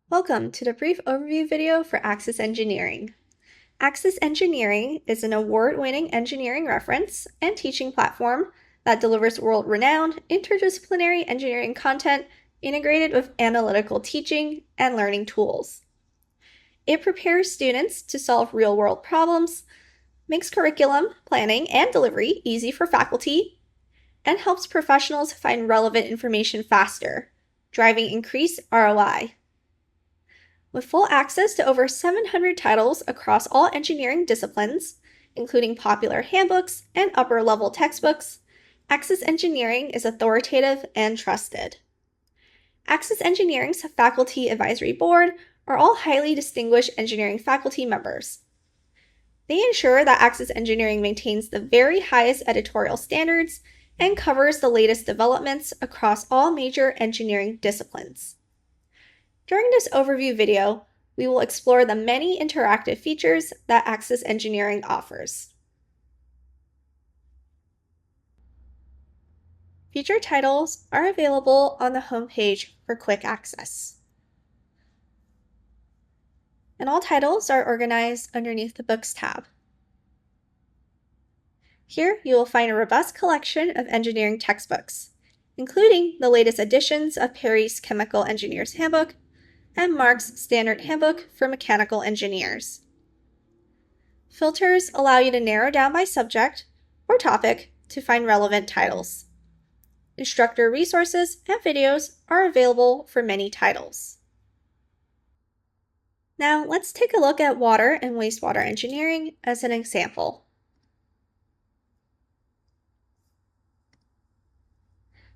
Welcome to the brief overview video for AccessEngineering. AccessEngineering is an award-winning engineering reference and teaching platform that delivers world-renowned interdisciplinary engineering content integrated with analytical teaching and learning tools. It prepares students to solve real-world problems, makes curriculum, planning, and delivery easy for faculty, and helps professionals find relevant information faster, driving increased ROI. With full access to over 700 titles across all engineering disciplines, including popular handbooks and upper-level textbooks, AccessEngineering is authoritative and trusted. AccessEngineering's Faculty Advisory Board are all highly distinguished engineering faculty members. They ensure that AccessEngineering maintains the very highest editorial standards and covers the latest developments across all major engineering disciplines. During this overview video, we will explore the many interactive features that AccessEngineering offers. Feature titles are available on the homepage for quick access. And all titles are organized underneath the Books tab. Here you will find a robust collection of engineering textbooks, including the latest editions of Perry's Chemical Engineer's Handbook and Mark's Standard Handbook for Mechanical Engineers. Filters allow you to narrow down by subject or topic to find relevant titles. Instructor resources and videos are available for many titles. Now let's take a look at water and wastewater engineering as an example.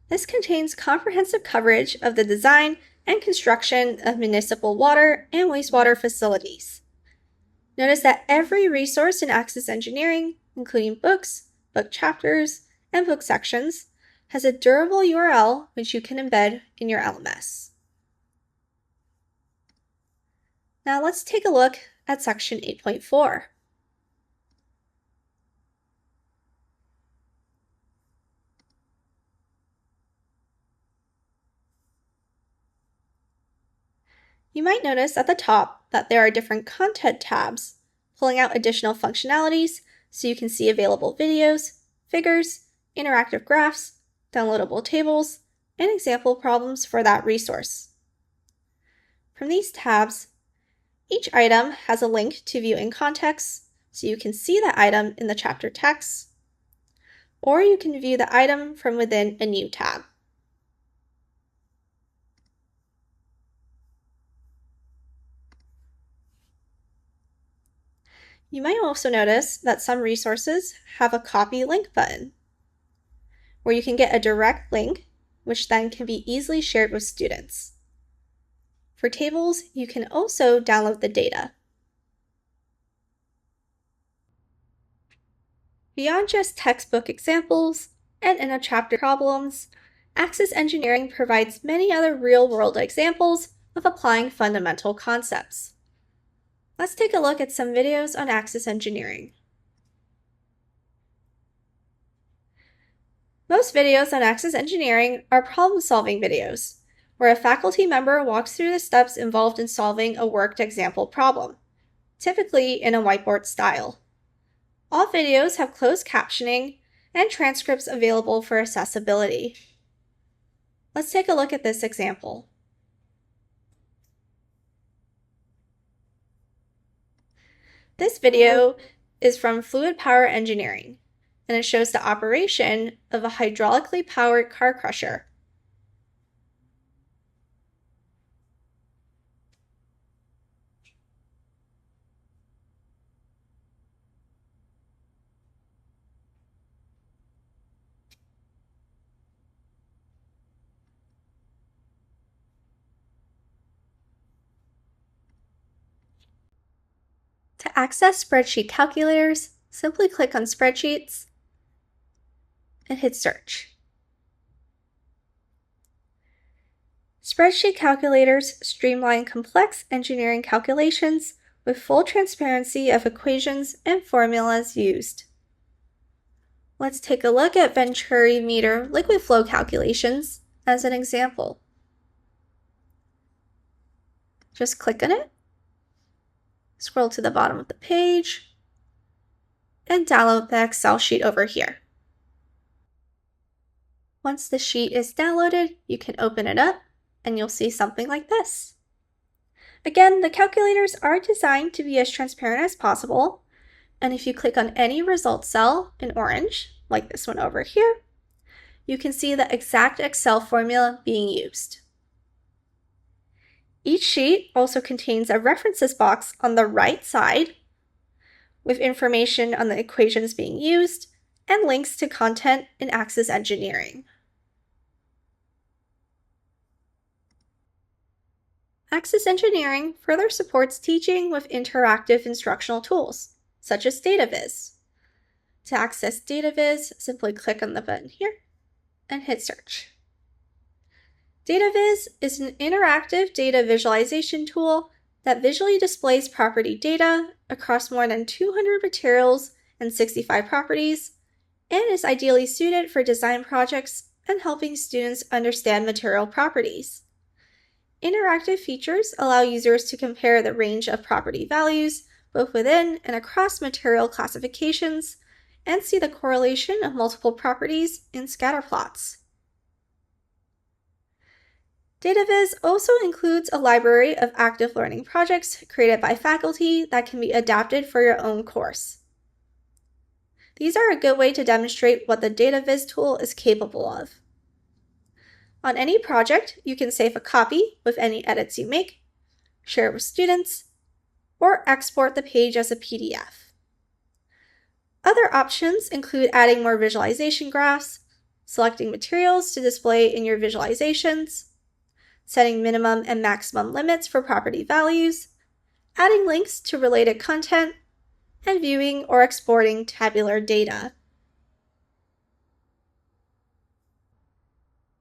This contains comprehensive coverage of the design and construction of municipal water and wastewater facilities. Notice that every resource in AccessEngineering, including books, book chapters, and book sections, has a durable URL which you can embed in your LMS. Now let's take a look at section 8.4. You might notice at the top that there are different content tabs, pulling out additional functionalities so you can see available videos, figures, interactive graphs, downloadable tables, and example problems for that resource. From these tabs, each item has a link to view in context, so you can see the item in the chapter text, or you can view the item from within a new tab. You might also notice that some resources have a copy link button, where you can get a direct link, which then can be easily shared with students. For tables, you can also download the data. Beyond just textbook examples and in-a-chapter problems, AccessEngineering provides many other real-world examples of applying fundamental concepts. Let's take a look at some videos on AccessEngineering. Most videos on AccessEngineering are problem-solving videos, where a faculty member walks through the steps involved in solving a worked example problem, typically in a whiteboard style. All videos have closed captioning and transcripts available for accessibility. Let's take a look at this example. This video is from Fluid Power Engineering, and it shows the operation of a hydraulically powered car crusher. To access spreadsheet calculators, simply click on Spreadsheets and hit Search. Spreadsheet calculators streamline complex engineering calculations with full transparency of equations and formulas used. Let's take a look at Venturi meter liquid flow calculations as an example. Just click on it, scroll to the bottom of the page, and download the Excel sheet over here. Once the sheet is downloaded, you can open it up and you'll see something like this. Again, the calculators are designed to be as transparent as possible, and if you click on any result cell in orange, like this one over here, you can see the exact Excel formula being used. Each sheet also contains a references box on the right side with information on the equations being used and links to content in AccessEngineering. AccessEngineering further supports teaching with interactive instructional tools, such as DataVis. To access DataVis, simply click on the button here and hit search. DataVis is an interactive data visualization tool that visually displays property data across more than 200 materials and 65 properties, and is ideally suited for design projects and helping students understand material properties. Interactive features allow users to compare the range of property values both within and across material classifications and see the correlation of multiple properties in scatter plots. DataVis also includes a library of active learning projects created by faculty that can be adapted for your own course. These are a good way to demonstrate what the DataVis tool is capable of. On any project, you can save a copy with any edits you make, share it with students, or export the page as a PDF. Other options include adding more visualization graphs, selecting materials to display in your visualizations, setting minimum and maximum limits for property values, adding links to related content, and viewing or exporting tabular data.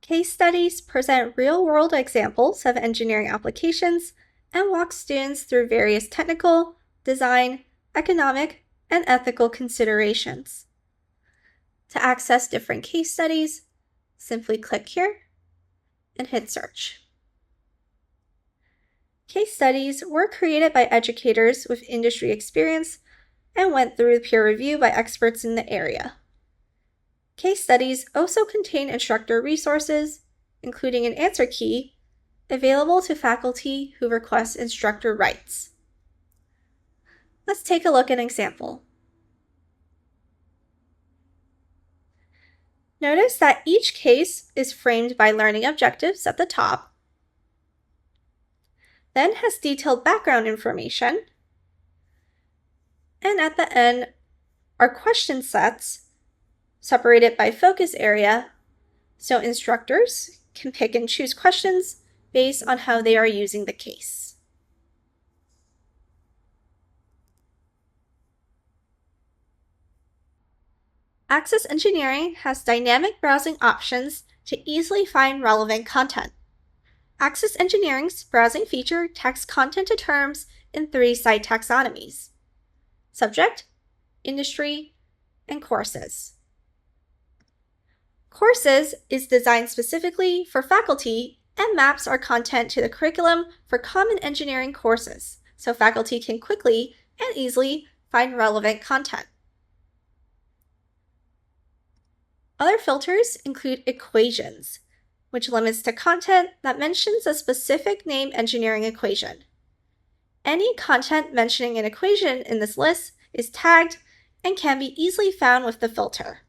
Case studies present real-world examples of engineering applications and walk students through various technical, design, economic, and ethical considerations. To access different case studies, simply click here and hit search. Case studies were created by educators with industry experience and went through peer review by experts in the area. Case studies also contain instructor resources, including an answer key, available to faculty who request instructor rights. Let's take a look at an example. Notice that each case is framed by learning objectives at the top, then has detailed background information, and at the end are question sets separated by focus area, so instructors can pick and choose questions based on how they are using the case. AccessEngineering has dynamic browsing options to easily find relevant content. AccessEngineering's browsing feature tags content to terms in 3 site taxonomies: subject, industry, and courses. Courses is designed specifically for faculty and maps our content to the curriculum for common engineering courses, so faculty can quickly and easily find relevant content. Other filters include equations, which limits to content that mentions a specific name engineering equation. Any content mentioning an equation in this list is tagged and can be easily found with the filter.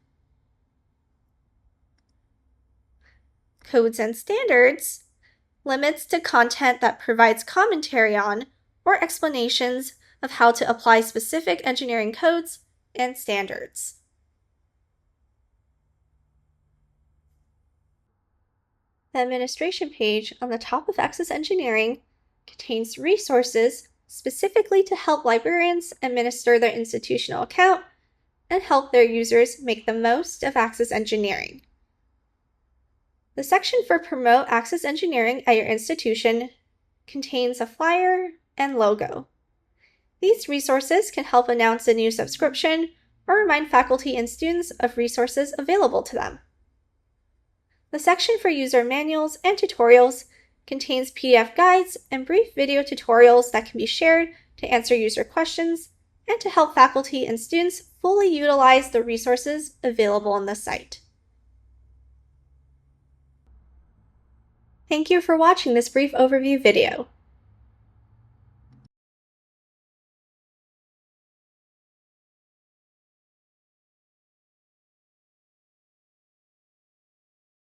Codes and standards limits to content that provides commentary on or explanations of how to apply specific engineering codes and standards. The administration page on the top of AccessEngineering contains resources specifically to help librarians administer their institutional account and help their users make the most of AccessEngineering. The section for Promote AccessEngineering at your institution contains a flyer and logo. These resources can help announce a new subscription or remind faculty and students of resources available to them. The section for user manuals and tutorials contains PDF guides and brief video tutorials that can be shared to answer user questions and to help faculty and students fully utilize the resources available on the site. Thank you for watching this brief overview video.